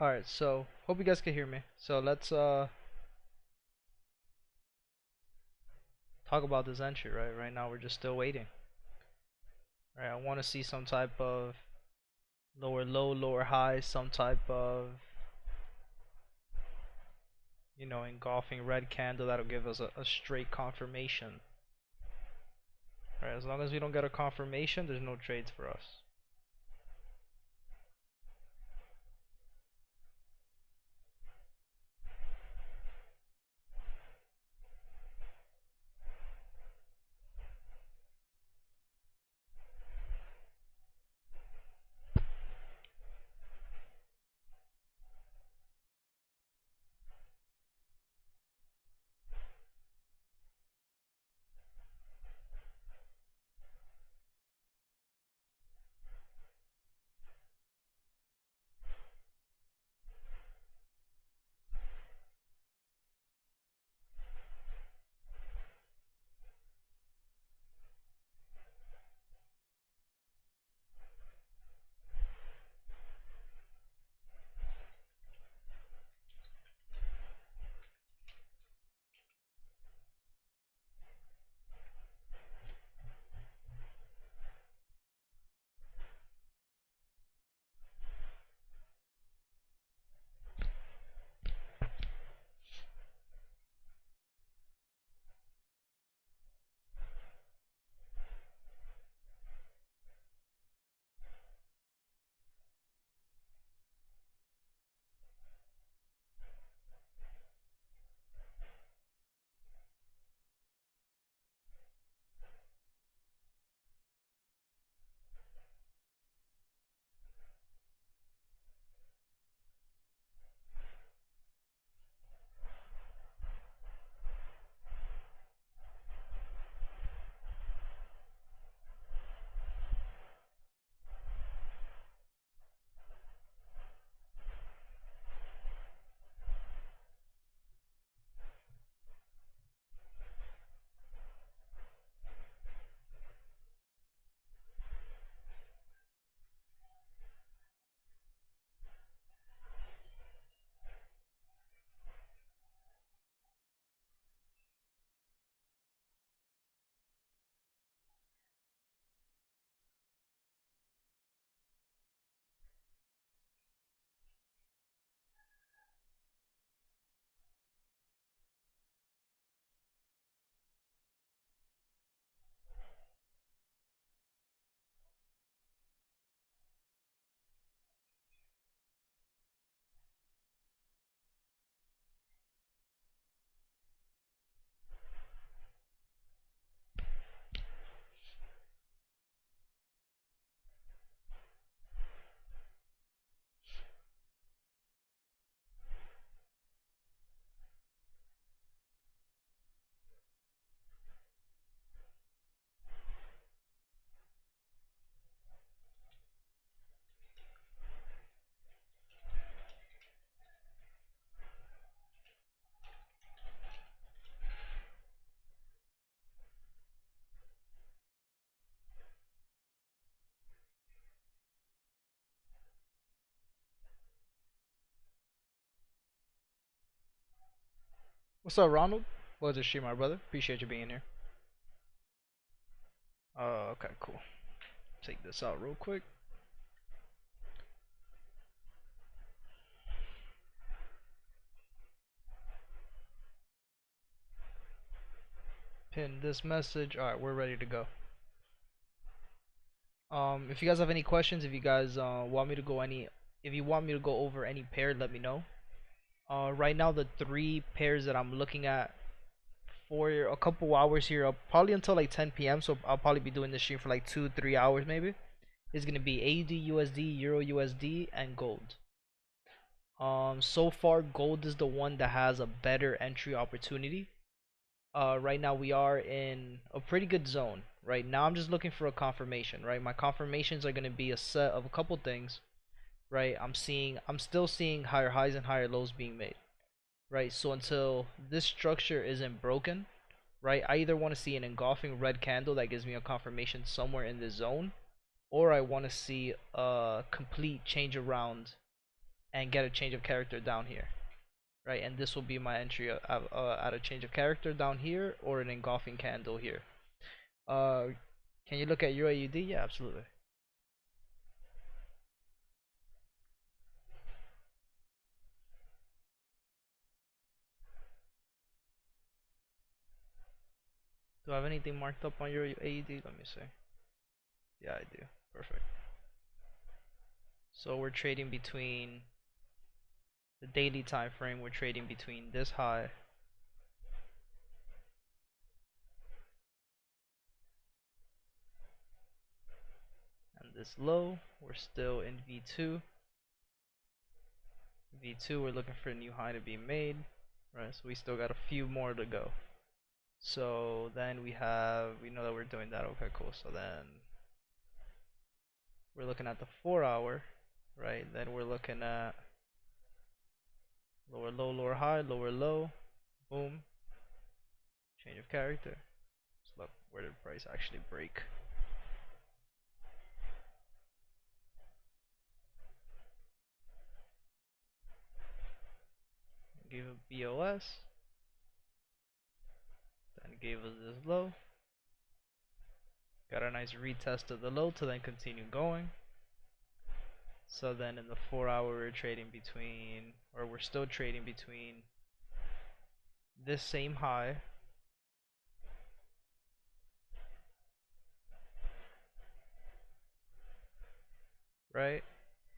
Alright, so hope you guys can hear me. So let's talk about this entry, right? Right now we're just still waiting. Right, I want to see some type of lower low, lower high, some type of engulfing red candle that'll give us a straight confirmation. Right, as long as we don't get a confirmation, there's no trades for us. What's up, Ronald? What's your stream, my brother? Appreciate you being here. Okay, cool. Take this out real quick. Pin this message. Alright, we're ready to go. If you guys have any questions, if you guys want me to go over any pair, let me know. Right now the three pairs that I'm looking at for a couple hours here, probably until like 10 p.m. So I'll probably be doing this stream for like 2-3 hours maybe. Is gonna be AUD USD, Euro USD, and gold. So far gold is the one that has a better entry opportunity. Right now we are in a pretty good zone. Right now I'm just looking for a confirmation. Right, my confirmations are gonna be a set of a couple things. Right, I'm still seeing higher highs and higher lows being made. Right, so until this structure isn't broken, right, I either want to see an engulfing red candle that gives me a confirmation somewhere in this zone, or I want to see a complete change around and get a change of character down here, right? And this will be my entry at a change of character down here or an engulfing candle here. Can you look at your AUD? Yeah, absolutely. Do I have anything marked up on your AUD? Let me see. Yeah, I do. Perfect. So we're trading between the daily time frame. We're trading between this high and this low. We're still in V2. V2, we're looking for a new high to be made, right? So we still got a few more to go. So then we know that we're doing that. Okay, cool. So then we're looking at the 4 hour, right? Then we're looking at lower low, lower high, lower low, boom, change of character. Let's look, where did price actually break? Gave a BOS, then gave us this low. Got a nice retest of the low to then continue going. So then in the 4 hour we're trading between, or we're still trading between this same high right,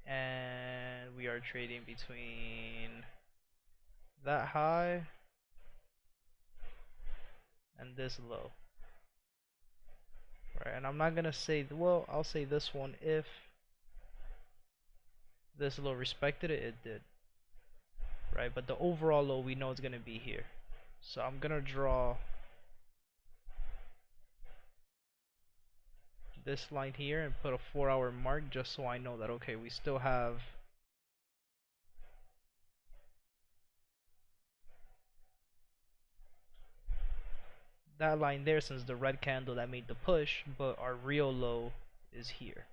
and we are trading between that high and this low, right? And I'm not gonna say, well, I'll say this one, if this low respected it, it did, right? But the overall low we know it's gonna be here. So I'm gonna draw this line here and put a 4 hour mark just so I know that, okay, we still have that line there since the red candle that made the push, but our real low is here.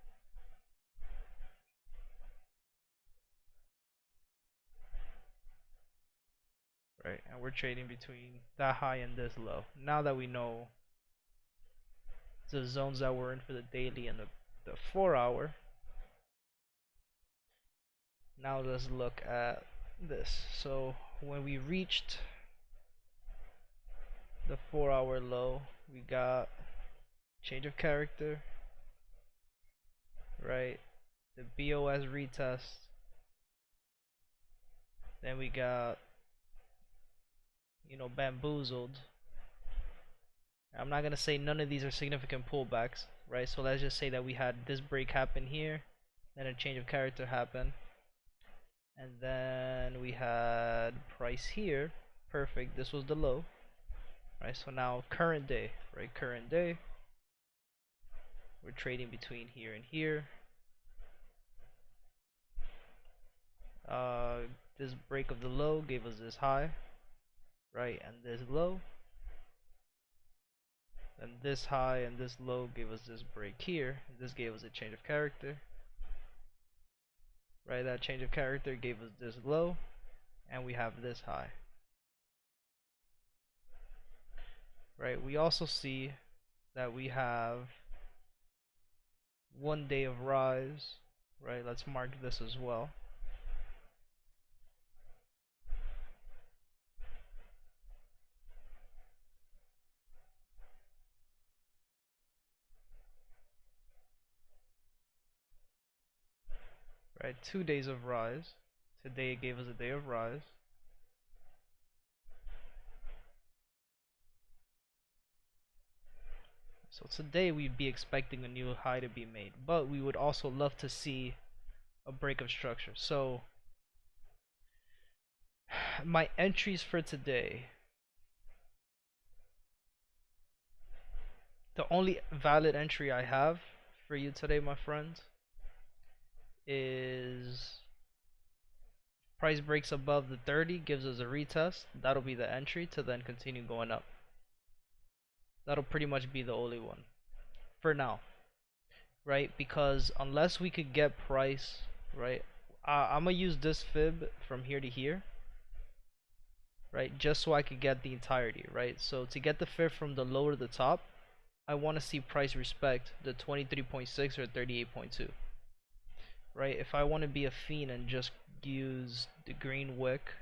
Right, and we're trading between that high and this low. Now that we know the zones that we're in for the daily and the 4 hour, now let's look at this. So when we reached the 4 hour low, we got change of character, right? The BOS retest. Then we got, bamboozled. I'm not gonna say none of these are significant pullbacks, right? So let's just say that we had this break happen here, then a change of character happen, and then we had price here. Perfect. This was the low, right? So now current day, right? Current day, we're trading between here and here. This break of the low gave us this high, right? And this low. And this high and this low gave us this break here. This gave us a change of character, right? That change of character gave us this low, and we have this high, right? We also see that we have 1 day of rise, right? Let's mark this as well. Right, 2 days of rise. Today it gave us a day of rise. So today we'd be expecting a new high to be made, but we would also love to see a break of structure. So my entries for today, the only valid entry I have for you today, my friends, is price breaks above the 30, gives us a retest. That'll be the entry to then continue going up. That'll pretty much be the only one for now, right? Because unless we could get price, right, I'm gonna use this fib from here to here, right? Just so I could get the entirety, right? So to get the fib from the low to the top, I want to see price respect the 23.6 or 38.2, right? If I want to be a fiend and just use the green wick,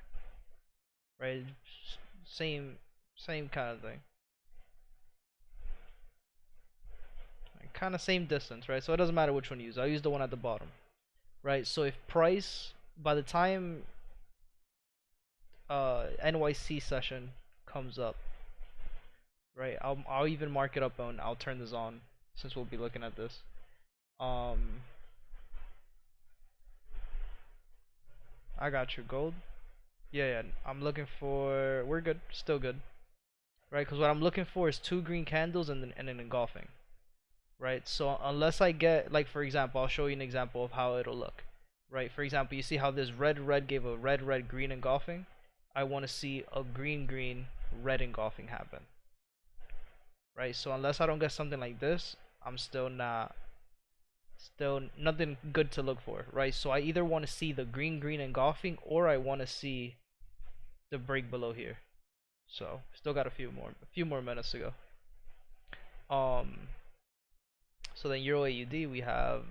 right? Same kind of thing. Kind of same distance, right? So it doesn't matter which one you use. I'll use the one at the bottom, right? So if price, by the time NYC session comes up, right? I'll even mark it up and I'll turn this on since we'll be looking at this. I got your gold. Yeah, I'm looking for. We're good, still good, right? Because what I'm looking for is two green candles and an engulfing, right? So unless I get, like, for example, I'll show you an example of how it'll look, right? For example, you see how this red gave a red green engulfing. I want to see a green red engulfing happen, right? So unless I don't get something like this, I'm still nothing good to look for, right? So I either want to see the green engulfing or I want to see the break below here. So still got a few more minutes to go. So then Euro AUD, we have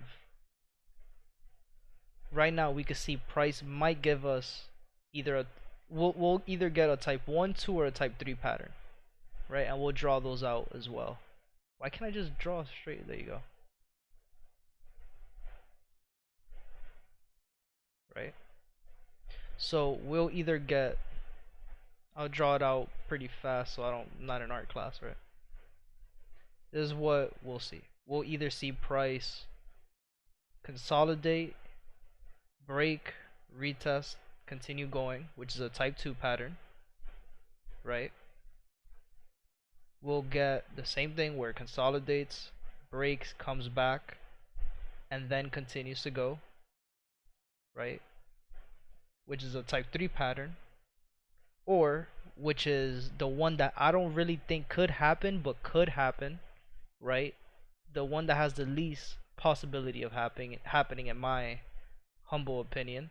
right now we could see price might give us either a we'll either get a type 1, 2 or a type 3 pattern, right? And we'll draw those out as well. Why can't I just draw straight? There you go. Right? So we'll either get, I'll draw it out pretty fast so I'm not in art class, right? This is what we'll see. We'll either see price consolidate, break, retest, continue going, which is a type 2 pattern, right? We'll get the same thing where it consolidates, breaks, comes back, and then continues to go, right? Which is a type 3 pattern, or which is the one that I don't really think could happen but could happen, right? The one that has the least possibility of happening in my humble opinion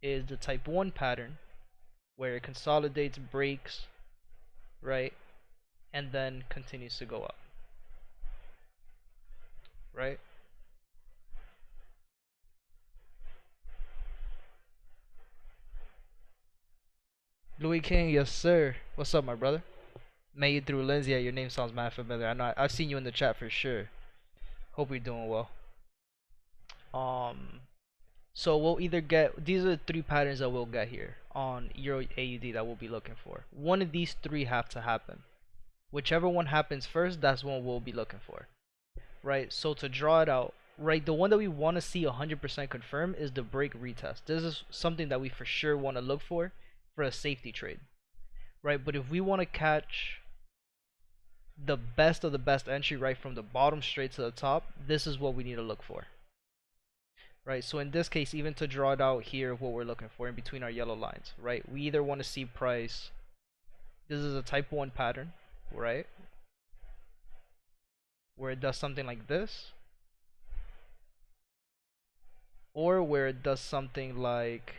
is the type 1 pattern where it consolidates, breaks, right? And then continues to go up, right? Louis King, yes sir. What's up, my brother? Met you through Lindsay. Yeah, your name sounds mad familiar. I know I've seen you in the chat for sure. Hope you're doing well. So we'll either get, these are the three patterns that we'll get here on Euro AUD that we'll be looking for. One of these three have to happen. Whichever one happens first, that's one we'll be looking for, right? So to draw it out, right, the one that we want to see 100% confirm is the break retest. This is something that we for sure want to look for a safety trade, right? But if we want to catch the best of the best entry, right, from the bottom straight to the top, this is what we need to look for, right? So in this case, even to draw it out here, what we're looking for in between our yellow lines, right, we either want to see price, this is a type 1 pattern, right, where it does something like this, or where it does something like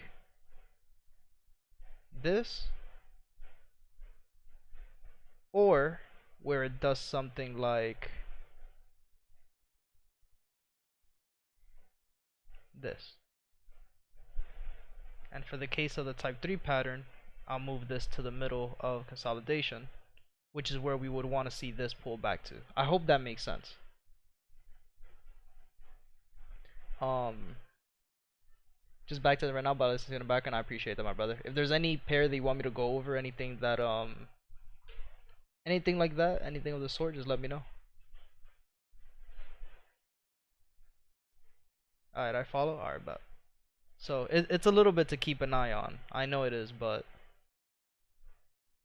this, or where it does something like this. And for the case of the type 3 pattern, I'll move this to the middle of consolidation, which is where we would want to see this pull back to. I hope that makes sense. Just back to the right now, but listening in the background, I appreciate that, my brother. If there's any pair that you want me to go over, anything that anything like that, anything of the sort, just let me know. Alright, I follow. Alright, bet. So it's a little bit to keep an eye on. I know it is, but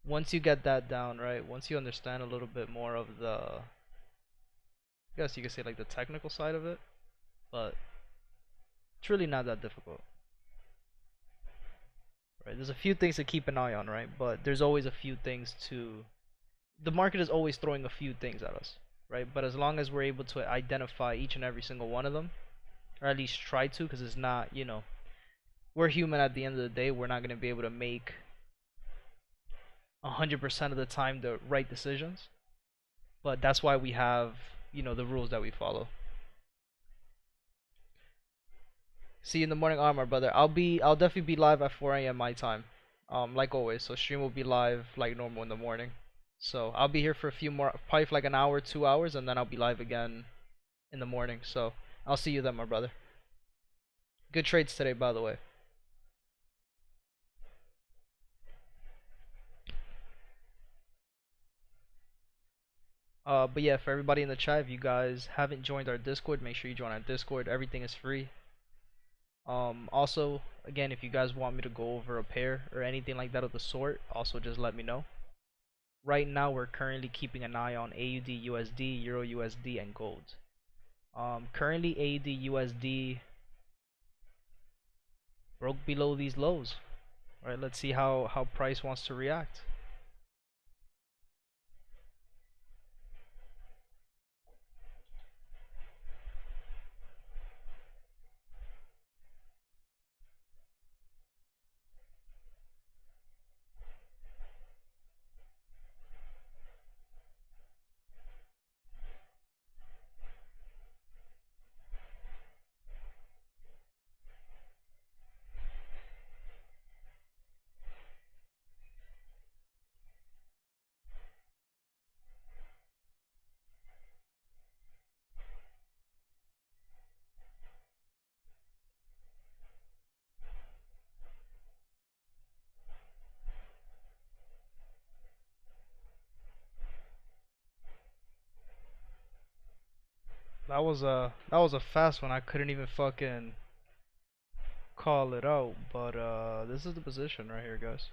once you get that down, right, once you understand a little bit more of the, I guess you could say like the technical side of it, but it's really not that difficult. Right, there's a few things to keep an eye on, right? But there's always a few things to, the market is always throwing a few things at us, right? But as long as we're able to identify each and every single one of them, or at least try to, because it's not, you know, we're human at the end of the day. We're not gonna be able to make 100% of the time the right decisions, but that's why we have, the rules that we follow. See you in the morning, armor brother. I'll definitely be live at 4 a.m. my time, like always. So stream will be live like normal in the morning. So I'll be here for a few more, probably for like an hour, 2 hours, and then I'll be live again in the morning. So I'll see you then, my brother. Good trades today, by the way. But yeah, for everybody in the chat, if you guys haven't joined our Discord, make sure you join our Discord. Everything is free. Also, again, if you guys want me to go over a pair or anything like that of the sort, also just let me know. Right now, we're currently keeping an eye on AUD USD, Euro USD, and gold. Currently, AUD USD broke below these lows. Right, let's see how price wants to react. That was a fast one. I couldn't even fucking call it out, but this is the position right here, guys.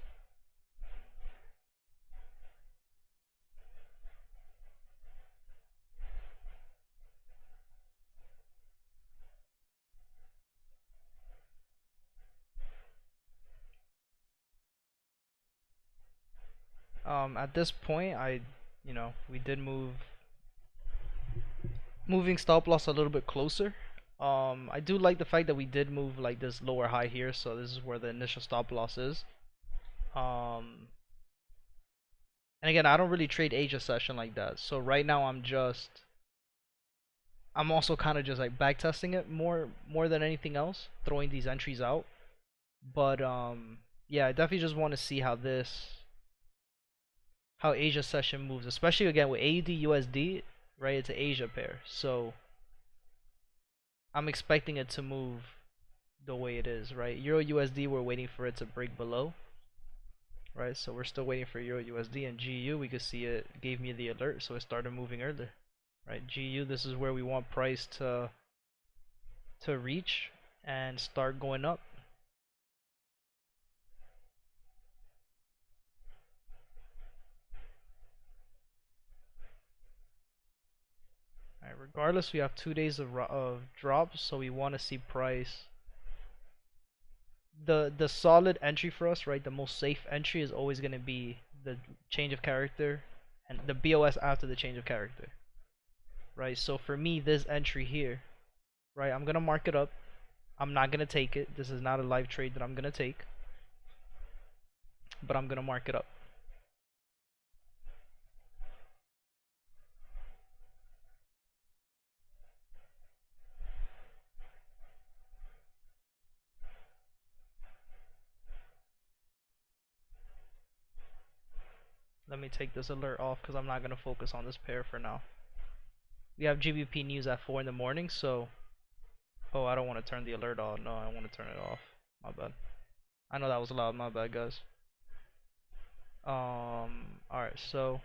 At this point, we did moving stop loss a little bit closer. I do like the fact that we did move like this lower high here, so this is where the initial stop loss is. And again, I don't really trade Asia session like that, so right now I'm also kind of just like back testing it more than anything else, throwing these entries out. But yeah, I definitely just want to see how Asia session moves, especially again with AUD USD, right? It's an Asia pair, so I'm expecting it to move the way it is, right? Euro USD, we're waiting for it to break below, right? So we're still waiting for Euro USD, and GU, we could see it gave me the alert, so it started moving earlier, right? GU, this is where we want price to reach and start going up. All right, regardless, we have 2 days of drops, so we want to see price. The solid entry for us, right? The most safe entry is always going to be the change of character and the BOS after the change of character, right? So for me, this entry here, right? I'm gonna mark it up. I'm not gonna take it. This is not a live trade that I'm gonna take, but I'm gonna mark it up. Let me take this alert off because I'm not gonna focus on this pair for now. We have GBP news at 4 in the morning, so oh, I don't want to turn the alert on. No, I want to turn it off. My bad. I know that was loud. My bad, guys. All right, so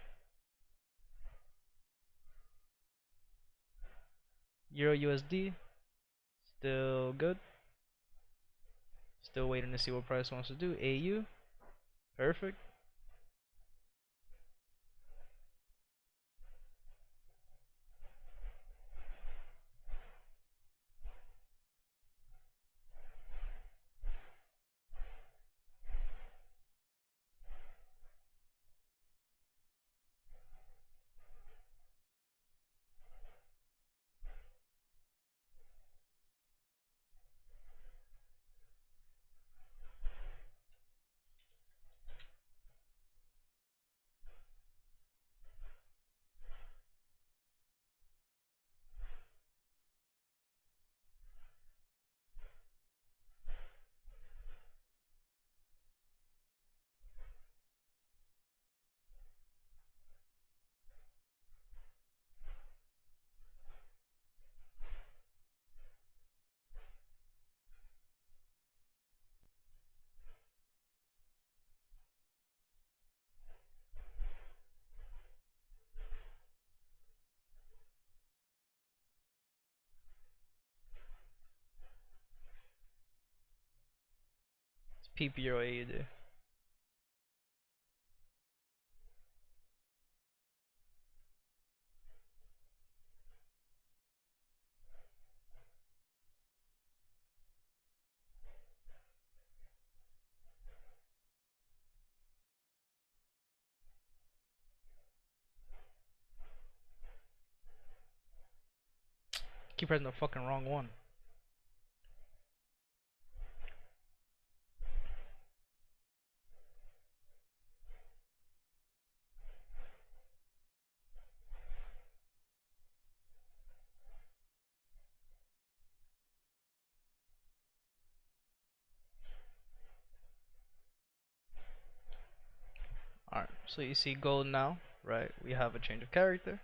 Euro USD still good. Still waiting to see what price wants to do. AU, perfect. PPO AUD. Keep pressing the fucking wrong one. Alright, so you see gold now, right? We have a change of character.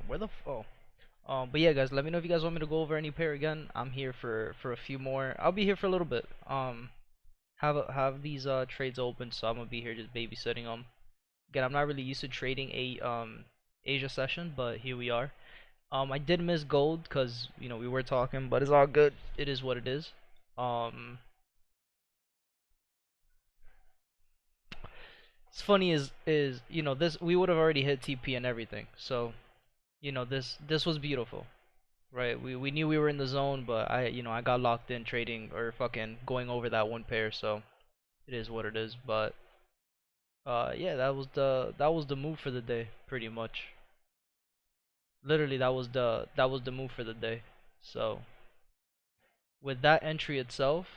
Where the oh. But yeah, guys, let me know if you guys want me to go over any pair again. I'm here for a few more. I'll be here for a little bit. Have these trades open, so I'm gonna be here just babysitting them. Again, I'm not really used to trading a Asia session, but here we are. I did miss gold because we were talking, but it's all good. It is what it is. It's funny is this we would have already hit TP and everything, so this was beautiful, right? We knew we were in the zone, but I got locked in trading or fucking going over that one pair, so it is what it is. But yeah, that was the move for the day, pretty much. Literally, that was the move for the day. So with that entry itself,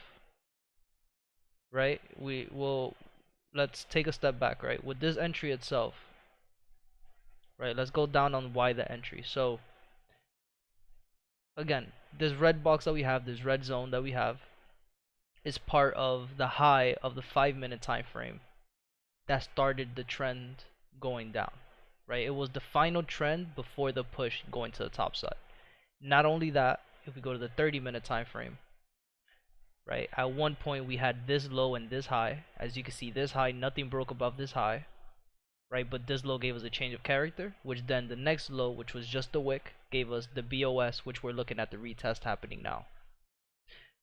right? We will let's take a step back, right? With this entry itself, right? Let's go down on why the entry. So again, this red box that we have, this red zone that we have, is part of the high of the 5-minute time frame that started the trend going down, right? It was the final trend before the push going to the top side. Not only that, if we go to the 30-minute time frame, right? At one point we had this low and this high. As you can see, this high, nothing broke above this high, right? But this low gave us a change of character, which then the next low, which was just the wick, gave us the BOS, which we're looking at the retest happening now,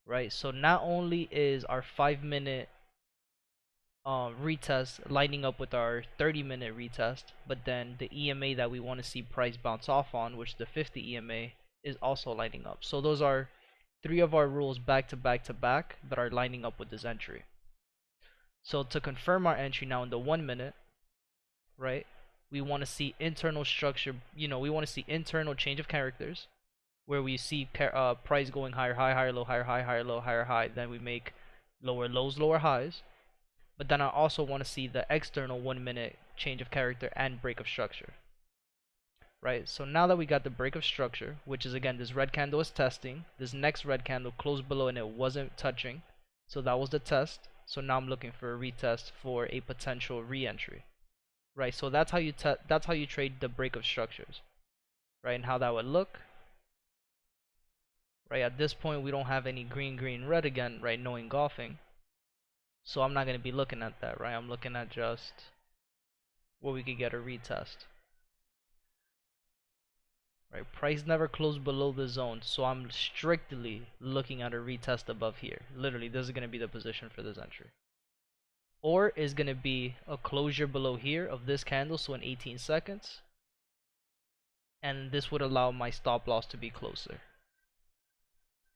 right? So not only is our 5-minute retest lining up with our 30-minute retest, but then the EMA that we want to see price bounce off on, which the 50 EMA, is also lining up. So those are three of our rules back to back to back that are lining up with this entry. So to confirm our entry now in the 1-minute, right, we want to see internal structure, we want to see internal change of characters where we see price going higher high, higher low, higher high, higher low, higher high. Then we make lower lows, lower highs. But then I also want to see the external 1-minute change of character and break of structure. Right, so now that we got the break of structure, which is again this red candle is testing, this next red candle closed below and it wasn't touching, so that was the test. So now I'm looking for a retest for a potential re-entry. Right, so that's how you trade the break of structures, right? And how that would look. Right, at this point we don't have any green green red again, right? No engulfing. So I'm not going to be looking at that, right? I'm looking at just where we could get a retest. Right, price never closed below the zone, so I'm strictly looking at a retest above here. Literally, this is going to be the position for this entry. Or is going to be a closure below here of this candle, so in 18 seconds. And this would allow my stop loss to be closer.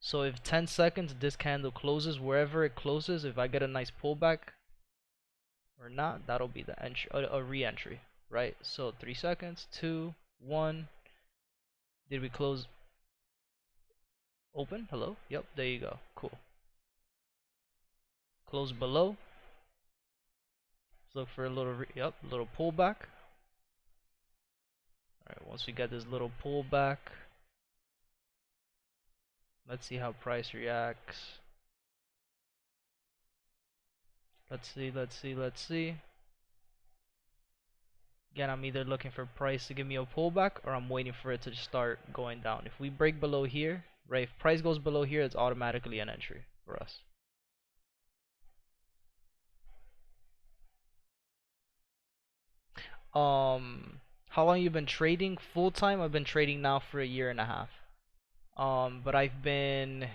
So if 10 seconds this candle closes, wherever it closes, if I get a nice pullback or not, that'll be the entry, a re-entry, right? So 3 seconds, 2, 1. Did we close open? Hello? Yep, there you go. Cool. Close below. Let's look for a little little pullback. Alright, once we get this little pullback, let's see how price reacts. Let's see. Again, I'm either looking for price to give me a pullback or I'm waiting for it to start going down. If we break below here, right, if price goes below here, it's automatically an entry for us. How long you been trading? Full time, I've been trading now for a year and a half. But I've been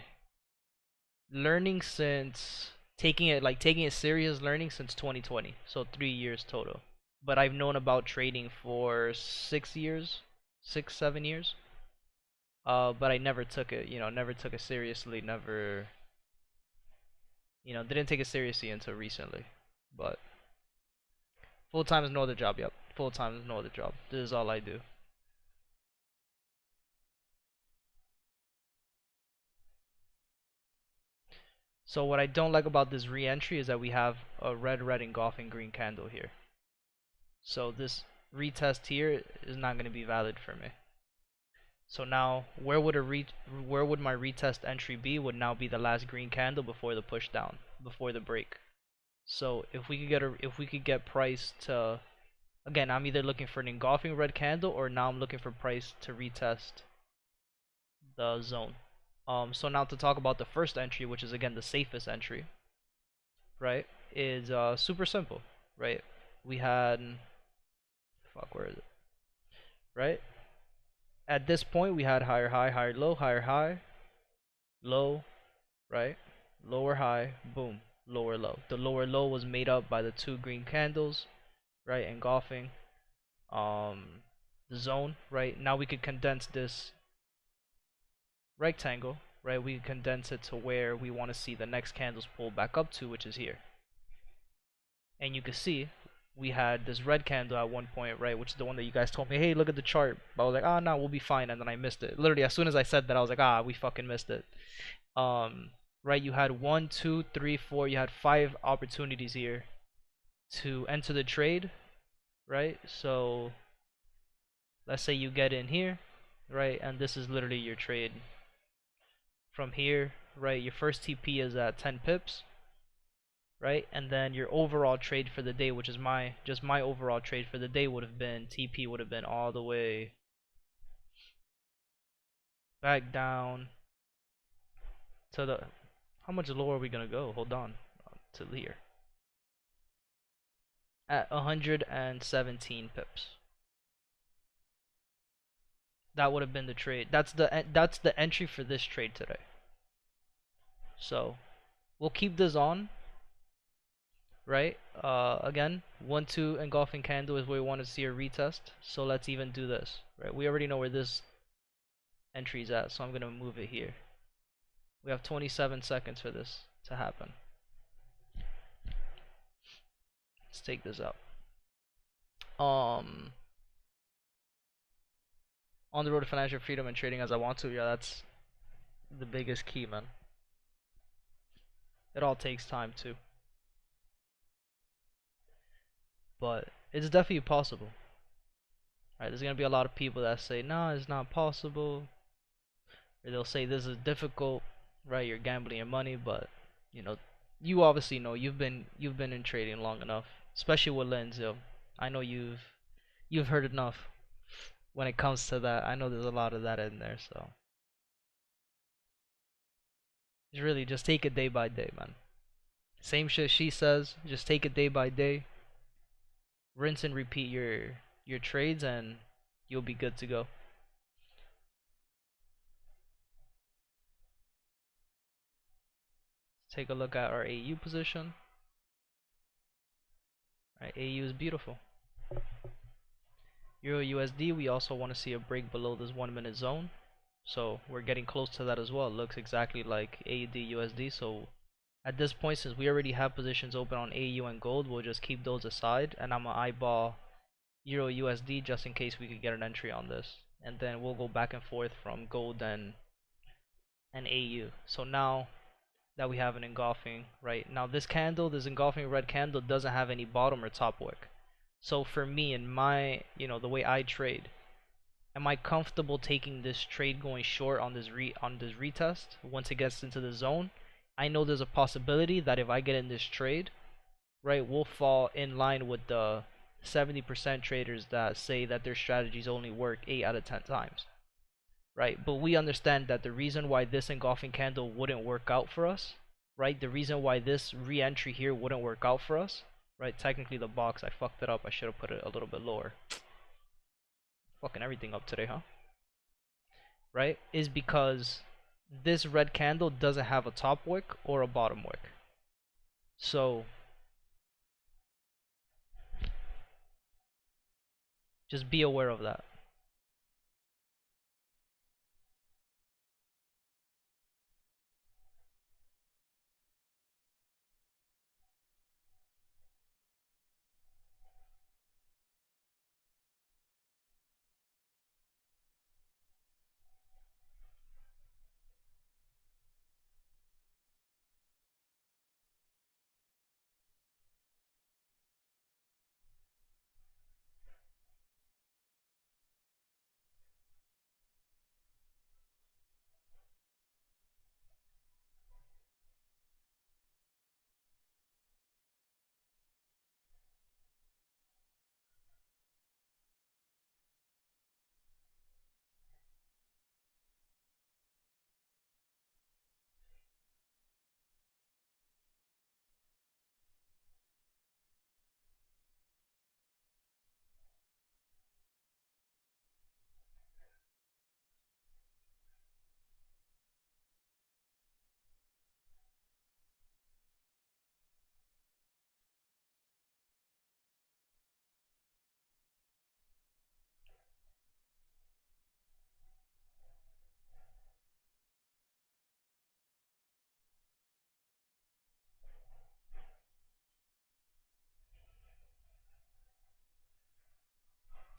learning since taking it serious, learning since 2020, so 3 years total. But I've known about trading for 6 years, 7 years. But I never took it, never took it seriously, never, didn't take it seriously until recently. But full time is no other job. Yep, full time is no other job. This is all I do. So what I don't like about this re-entry is that we have a red engulfing green candle here. So this retest here is not going to be valid for me. So now where would my retest entry be? Would now be the last green candle before the push down, before the break. So if we could get price to Again, I'm either looking for an engulfing red candle or now I'm looking for price to retest the zone. So now to talk about the first entry, which is again the safest entry, right, is super simple, right? We had, fuck, where is it? Right? At this point, we had higher high, higher low, higher high, low, right? Lower high, boom, lower low. The lower low was made up by the two green candles, right? Engulfing the zone, right? Now we could condense this rectangle, right? We can condense it to where we want to see the next candles pull back up to, which is here. And you can see we had this red candle at one point, right, which is the one that you guys told me, hey, look at the chart. But I was like, ah, no, we'll be fine, and then I missed it. Literally, as soon as I said that, I was like, ah, we fucking missed it. Right, you had 1, 2, 3, 4, you had 5 opportunities here to enter the trade, right? So let's say you get in here, right, and this is literally your trade. From here, right, your first TP is at 10 pips, right? And then your overall trade for the day, which is just my overall trade for the day, would have been TP would have been all the way back down to the, how much lower are we gonna go? Hold on, to here at 117 pips. That would have been the trade. That's the entry for this trade today. So we'll keep this on, right? Again, 1-2 engulfing candle is where we want to see a retest. So let's even do this, right? We already know where this entry is at, so I'm gonna move it here. We have 27 seconds for this to happen. Let's take this out. On the road to financial freedom and trading as I want to. Yeah, that's the biggest key, man. It all takes time too, but it's definitely possible. Right? There's gonna be a lot of people that say, "No, it's not possible," or they'll say, "This is difficult." Right? You're gambling your money, but you know, you obviously know you've been in trading long enough, especially with lens, yo. I know you've heard enough when it comes to that. I know there's a lot of that in there, so it's really just take it day by day, man. Same shit she says, just take it day by day. Rinse and repeat your trades and you'll be good to go. Take a look at our AU position. Right, AU is beautiful. Euro USD, we also want to see a break below this 1 minute zone. So we're getting close to that as well. It looks exactly like AUD USD. So at this point, since we already have positions open on AU and gold, we'll just keep those aside, and I'm gonna eyeball Euro USD just in case we could get an entry on this, and then we'll go back and forth from gold and AU. So now that we have an engulfing, right now this candle, this engulfing red candle doesn't have any bottom or top wick. So for me, in my, the way I trade, am I comfortable taking this trade going short on this retest once it gets into the zone? I know there's a possibility that if I get in this trade, right, we'll fall in line with the 70% traders that say that their strategies only work 8 out of 10 times, right? But we understand that the reason why this engulfing candle wouldn't work out for us, right, the reason why this re-entry here wouldn't work out for us, right, technically the box, I fucked it up, I should have put it a little bit lower. Fucking everything up today, huh? Right, is because this red candle doesn't have a top wick or a bottom wick. So just be aware of that.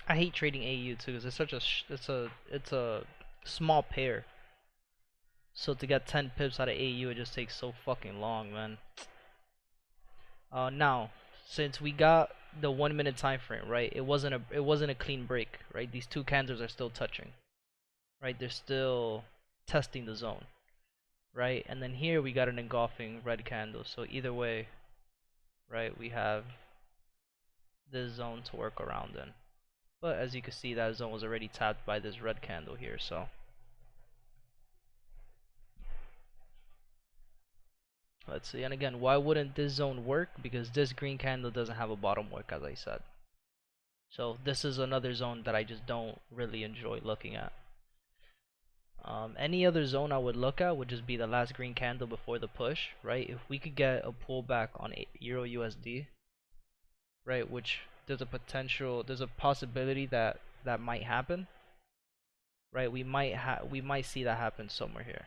I hate trading AU too, because it's such a it's a small pair. So to get 10 pips out of AU, it just takes so fucking long, man. Now, since we got the 1 minute time frame, right? It wasn't a clean break, right? These two candles are still touching, right? They're still testing the zone, right? And then here we got an engulfing red candle. So either way, right, we have this zone to work around in. But as you can see, that zone was already tapped by this red candle here, so let's see. And again, why wouldn't this zone work? Because this green candle doesn't have a bottom wick, as I said. So this is another zone that I just don't really enjoy looking at. Any other zone I would look at would just be the last green candle before the push, right? If we could get a pullback on Euro USD, right, which there's a possibility that that might happen, right? We might see that happen somewhere here.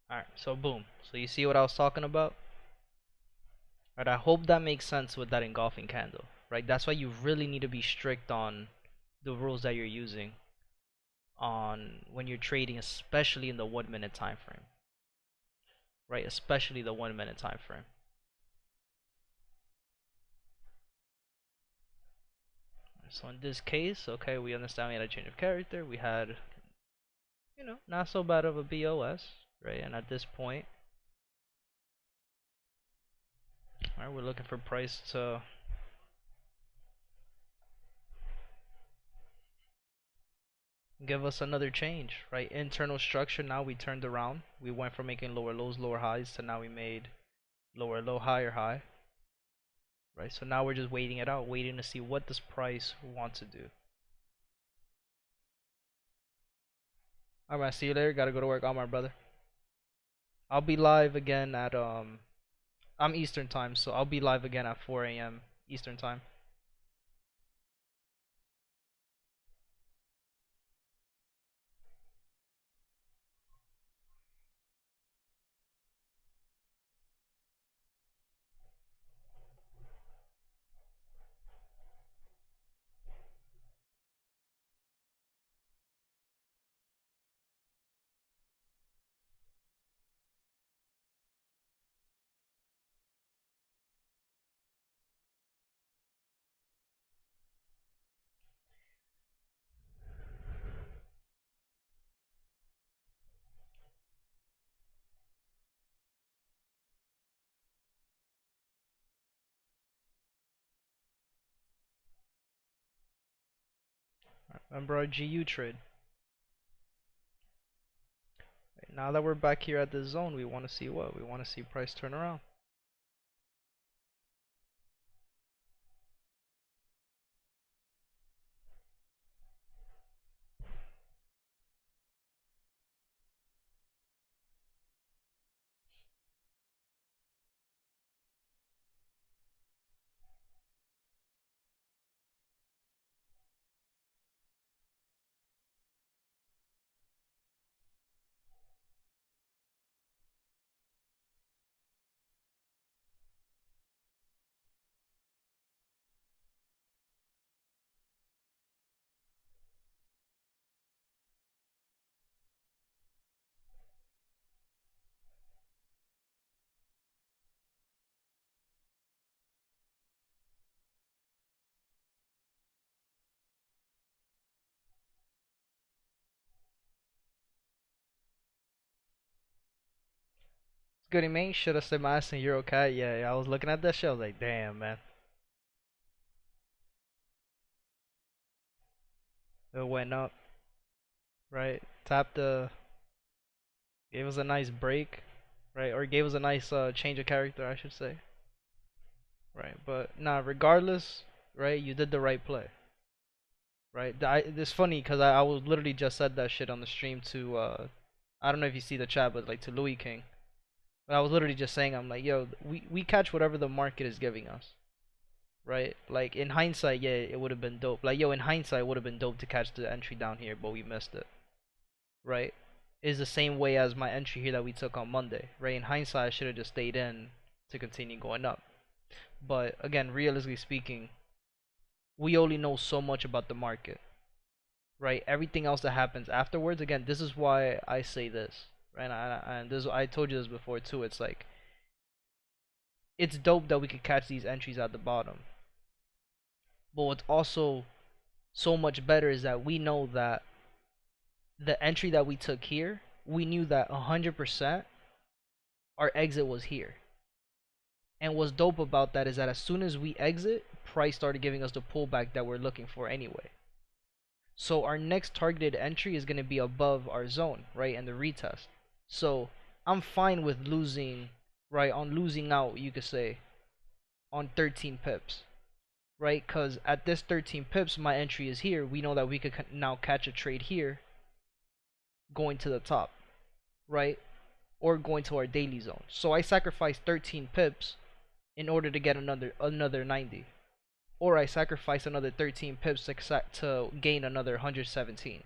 All right, so boom. So you see what I was talking about? Right, I hope that makes sense with that engulfing candle, right? That's why you really need to be strict on the rules that you're using on when you're trading, especially in the 1 minute time frame, right? Especially the 1 minute time frame. So in this case, okay, we understand we had a change of character. We had, not so bad of a BOS, right? And at this point, all right, we're looking for price to give us another change, right? Internal structure, now we turned around. We went from making lower lows, lower highs to now we made lower low, higher high, right? So now we're just waiting it out, waiting to see what this price wants to do. Alright, see you later. Gotta go to work. Alright, brother. I'll be live again at I'm Eastern time, so I'll be live again at 4 a.m. Eastern time. Remember our GU trade. Right, now that we're back here at this zone, we want to see what? We want to see price turn around. Goody man, should have said my ass in Eurocat. Yeah, I was looking at that shit. I was like, damn, man. It went up, right? Tapped the, gave us a nice break, right? Or gave us a nice change of character, I should say. Right, but nah, regardless, right? You did the right play, right? It's funny because I was literally just said that shit on the stream to I don't know if you see the chat, but like to Louis King. But I was literally just saying, I'm like, yo, we catch whatever the market is giving us, right? Like in hindsight, yeah, it would have been dope. Like yo, in hindsight, it would have been dope to catch the entry down here, but we missed it, right? Is the same way as my entry here that we took on Monday, right? In hindsight, I should have just stayed in to continue going up. But again, realistically speaking, we only know so much about the market, right? Everything else that happens afterwards, again, this is why I say this, right? And this, I told you this before too. It's like it's dope that we could catch these entries at the bottom, but what's also so much better is that we know that the entry that we took here, we knew that 100% our exit was here. And what's dope about that is that as soon as we exit, price started giving us the pullback that we're looking for anyway. So our next targeted entry is going to be above our zone, right, and the retest. So I'm fine with losing, right, on losing out, you could say, on 13 pips, right? Because at this 13 pips, my entry is here. We know that we could now catch a trade here going to the top, right? Or going to our daily zone. So I sacrificed 13 pips in order to get another 90. Or I sacrifice another 13 pips to gain another 117.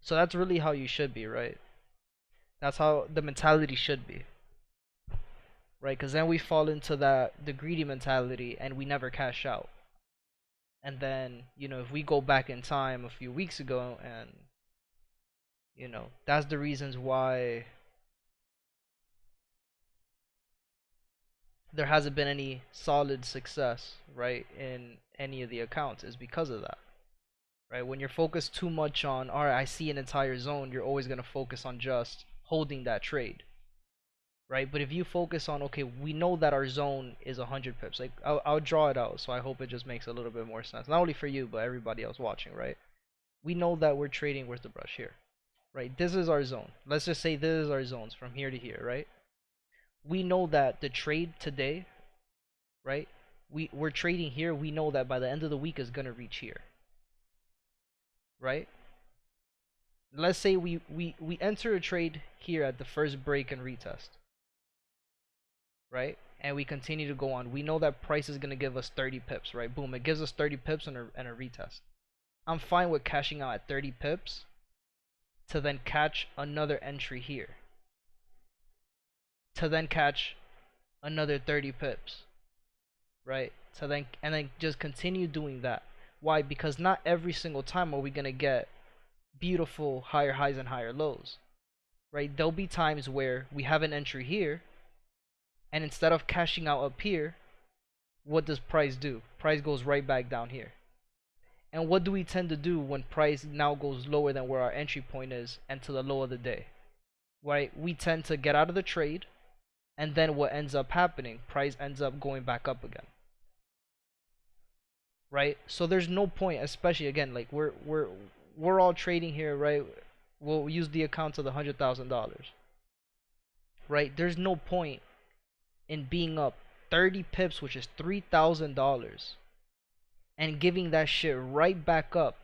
So that's really how you should be, right? That's how the mentality should be, right? Because then we fall into the greedy mentality and we never cash out. And then, you know, if we go back in time a few weeks ago, and you know, that's the reasons why there hasn't been any solid success, right, in any of the accounts, is because of that, right? When you're focused too much on, all right, I see an entire zone, you're always going to focus on just holding that trade, right? But if you focus on, okay, we know that our zone is 100 pips, like I'll draw it out, so I hope it just makes a little bit more sense, not only for you but everybody else watching, right? We know that we're trading, where's the brush here, right? This is our zone. Let's just say this is our zones from here to here, right? We know that the trade today, right? We're trading here. We know that by the end of the week is gonna reach here, right? Let's say we enter a trade here at the first break and retest, right? And we continue to go on. We know that price is gonna give us 30 pips, right? Boom, it gives us 30 pips and a retest. I'm fine with cashing out at 30 pips to then catch another entry here, to then catch another 30 pips, right? So then, and then just continue doing that. Why? Because not every single time are we gonna get beautiful higher highs and higher lows, right? There'll be times where we have an entry here, and instead of cashing out up here, what does price do? Price goes right back down here. And what do we tend to do when price now goes lower than where our entry point is and to the low of the day? Right? We tend to get out of the trade, and then what ends up happening? Price ends up going back up again. Right? So there's no point, especially again, like we're all trading here, right? We'll use the account of the $100,000, right? There's no point in being up 30 pips, which is $3,000, and giving that shit right back up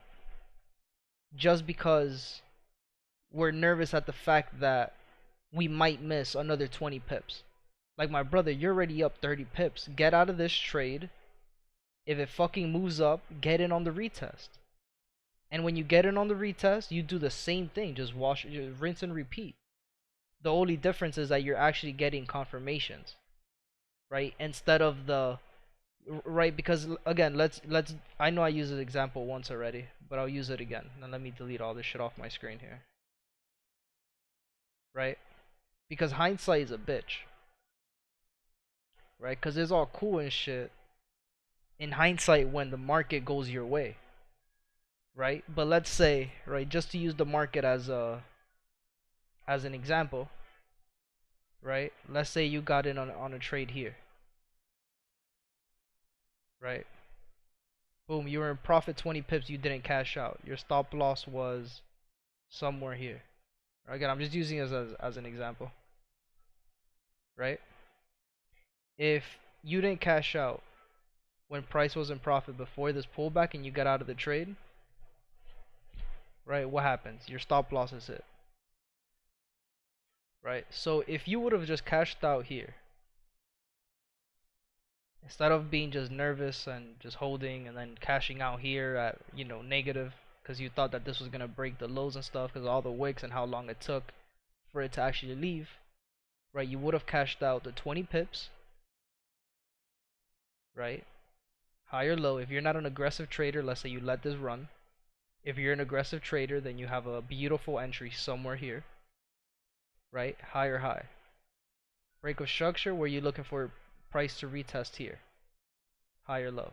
just because we're nervous at the fact that we might miss another 20 pips. Like, my brother, you're already up 30 pips. Get out of this trade. If it fucking moves up, get in on the retest. And when you get in on the retest, you do the same thing. Just rinse and repeat. The only difference is that you're actually getting confirmations, right? Instead of the right, because again, let's I know I used this example once already, but I'll use it again. Now let me delete all this shit off my screen here. Right? Because hindsight is a bitch. Right? Because it's all cool and shit in hindsight when the market goes your way, right? But let's say, right, just to use the market as an example, right? Let's say you got in on a trade here, right? Boom, you were in profit 20 pips, you didn't cash out. Your stop loss was somewhere here. Again, I'm just using it as an example, right? If you didn't cash out when price was in profit before this pullback and you got out of the trade, right? What happens? Your stop loss is hit, right? So if you would have just cashed out here, instead of being just nervous and just holding and then cashing out here at, you know, negative, because you thought that this was gonna break the lows and stuff because of all the wicks and how long it took for it to actually leave, right? You would have cashed out the 20 pips, right? High or low. If you're not an aggressive trader, let's say you let this run. If you're an aggressive trader, then you have a beautiful entry somewhere here, right? High or high. Break of structure, where you're looking for price to retest here, high or low,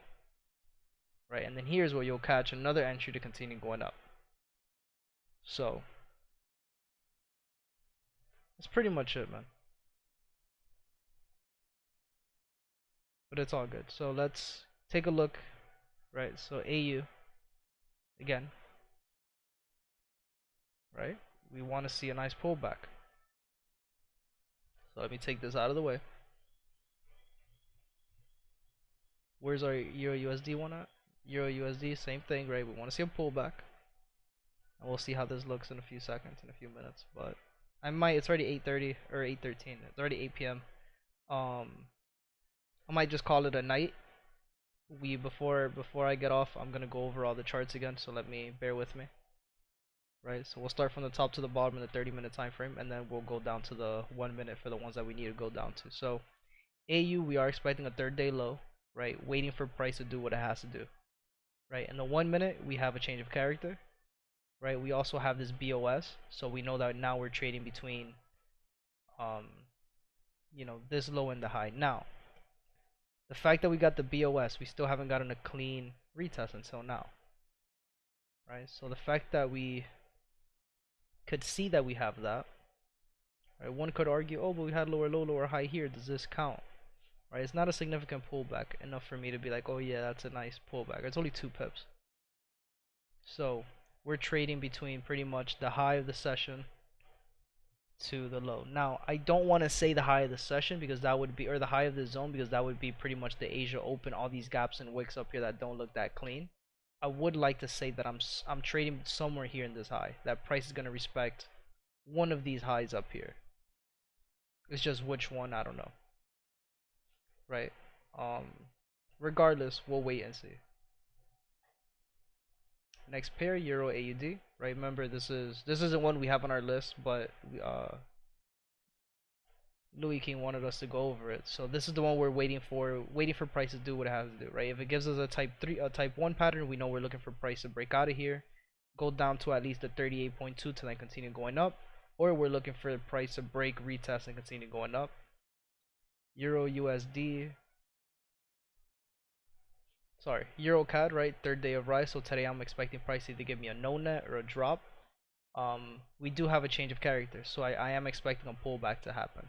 right? And then here's where you'll catch another entry to continue going up. So that's pretty much it, man. But it's all good. So let's take a look, right? So AU again, right? We want to see a nice pullback. So let me take this out of the way. Where's our Euro USD one at? Euro USD, same thing, right? We want to see a pullback. And we'll see how this looks in a few seconds, in a few minutes. But it's already 8:30 or 8:13. It's already 8 p.m. I might just call it a night. Before I get off, I'm gonna go over all the charts again, so let me bear with me. Right, so we'll start from the top to the bottom in the 30-minute time frame, and then we'll go down to the 1 minute for the ones that we need to go down to. So AU, we are expecting a third day low, right? Waiting for price to do what it has to do, right? In the 1 minute, we have a change of character, right? We also have this BOS, so we know that now we're trading between, um, this low and the high. Now, the fact that we got the BOS, we still haven't gotten a clean retest until now, right? So the fact that we could see that we have that, right? One could argue, oh, but we had lower low, lower high here. Does this count? Right? It's not a significant pullback enough for me to be like, oh yeah, that's a nice pullback. It's only 2 pips. So we're trading between pretty much the high of the session to the low. Now, I don't want to say the high of the session because that would be, or the high of the zone, because that would be pretty much the Asia Open, all these gaps and wicks up here that don't look that clean. I would like to say that I'm trading somewhere here in this high. That price is going to respect one of these highs up here. It's just which one, I don't know. Right? Um Regardless, we'll wait and see. Next pair, Euro AUD. Right? Remember, this isn't one we have on our list, but Louis King wanted us to go over it. So this is the one we're waiting for price to do what it has to do, right? If it gives us a type 1 pattern, we know we're looking for price to break out of here, go down to at least the 38.2 to then continue going up, or we're looking for the price to break, retest, and continue going up. Euro USD, sorry, Euro CAD, right? Third day of rise. So today I'm expecting price to either give me a no net or a drop. We do have a change of character, so I am expecting a pullback to happen.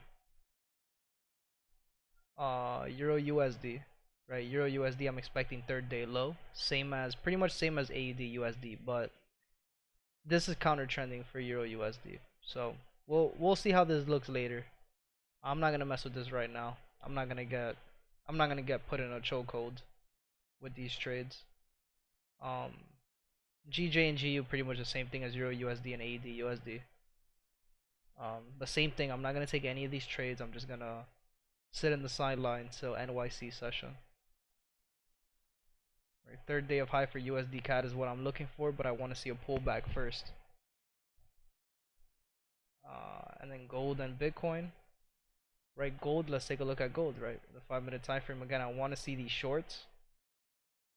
Euro USD, right? Euro USD, I'm expecting third day low, pretty much same as AUD USD, but this is counter trending for Euro USD. So we'll see how this looks later. I'm not gonna mess with this right now. I'm not gonna get put in a chokehold with these trades. GJ and GU pretty much the same thing as Euro USD and AUD USD. The same thing. I'm not gonna take any of these trades. I'm just gonna sit in the sideline till NYC session. Right, third day of high for USD CAD is what I'm looking for, but I want to see a pullback first. And then gold and Bitcoin. Right, gold. Let's take a look at gold. Right, the 5-minute time frame again. I want to see these shorts.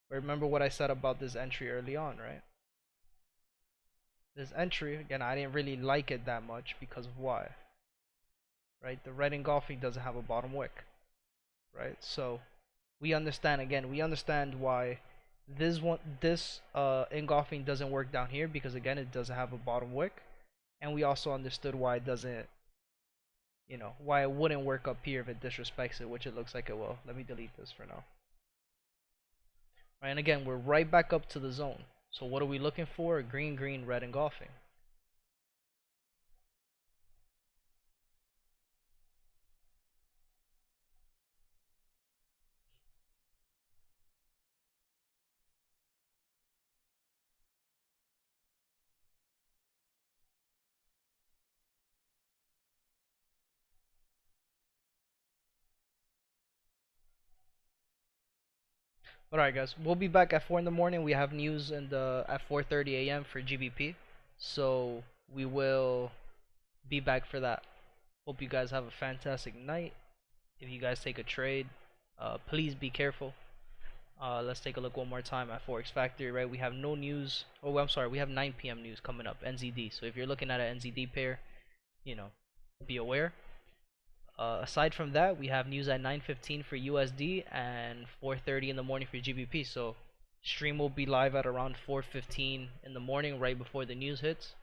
Remember what I said about this entry early on, right? This entry again, I didn't really like it that much because of why? Right, the red engulfing doesn't have a bottom wick, right? So we understand why this engulfing doesn't work down here, because again it doesn't have a bottom wick, and we also understood why it doesn't, why it wouldn't work up here if it disrespects it, which it looks like it will. Let me delete this for now. Right, and again, we're right back up to the zone. So what are we looking for? Green, green, red engulfing. Alright guys, we'll be back at 4 in the morning. We have news in the at 4:30 a.m. for GBP. So we will be back for that. Hope you guys have a fantastic night. If you guys take a trade, please be careful. Let's take a look one more time at Forex Factory, right? We have no news. Oh, I'm sorry. We have 9 p.m. news coming up, NZD. So if you're looking at an NZD pair, you know, be aware. Aside from that, we have news at 9:15 for USD and 4:30 in the morning for GBP. So stream will be live at around 4:15 in the morning, right before the news hits.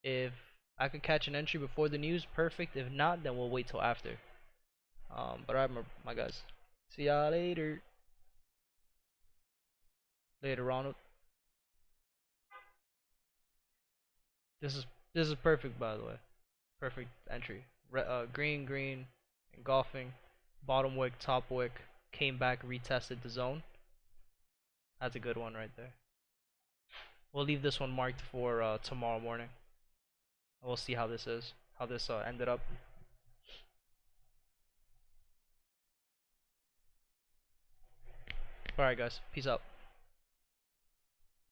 If I could catch an entry before the news, perfect. If not, then we'll wait till after. But alright, my guys. See y'all later. Later, Ronald. This is perfect, by the way. Perfect entry. Green, green, engulfing, bottom wick, top wick, came back, retested the zone. That's a good one right there. We'll leave this one marked for tomorrow morning. We'll see how this is, how this ended up. Alright guys, peace out.